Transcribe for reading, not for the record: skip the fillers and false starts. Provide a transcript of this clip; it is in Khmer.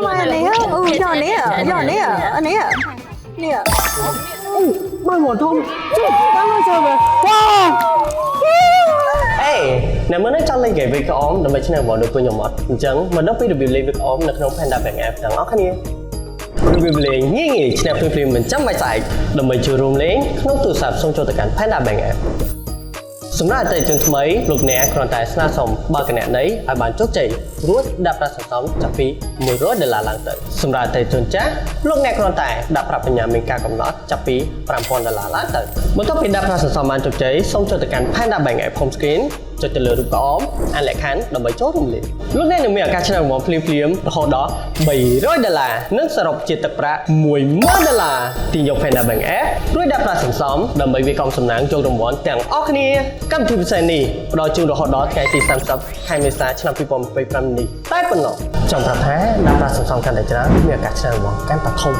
mà này á giò này à anh này à nè Mày một thông Chú Tao nói sao vậy Wow Ê Nè mới nói cho lên kể về cái ốm Đừng phải chứ nào bỏ được tôi nhỏ mọt Chẳng mà nó biết được biểu lên về cái ốm Nó không Panda Bank App Đằng óc khá nha Rồi biểu lên nghe nghỉ Chứ nào phim mình chắc mày xài Đừng phải chừa rùm lên Nó tụ sạp xong cho tất cả Panda Bank App សម្រាប់អតិថិជនថ្មីលោកអ្នកគ្រាន់តែស្នើសុំបើកគណនីឲ្យបានជោគជ័យរួចដាក់ប្រាក់សន្សំចាប់ពី$100ឡើងទៅសម្រាប់អតិថិជនចាស់លោកអ្នកគ្រាន់តែដាក់ប្រាក់បញ្ញើមានការកំណត់ចាប់ពី$5,000ឡើងទៅបន្ទាប់ពីដាក់ប្រាក់សន្សំបានជោគជ័យសូមចូលទៅកាន់ Panda Bank App Home Screen ចុចទៅលើរូបក្អមអានលក្ខខណ្ឌដើម្បីចូលរួមលេងលោកអ្នកនឹងមានឱកាសឆ្លងរង្វាន់ភ្លាមៗរហូតដល់$300និងសរុបជាទឹកប្រាក់$10,000ទីយក Panda Bank App រួចដាក់ប្រាក់សន្សំដើម្បីវាយកងសំណាងចូលរង្វាន់ទាំងអស់គ្នាកម្មវិធីពិសេសនេះផ្ដល់ជូនរហូតដល់ថ្ងៃទី30ខែមេសាឆ្នាំ2025នេះតែប៉ុណ្ណោះចង់ប្រាប់ថាដាក់ប្រាក់សន្សំកាន់តែច្រើនមានឱកាសឆ្លងរង្វាន់កាន់តែធំ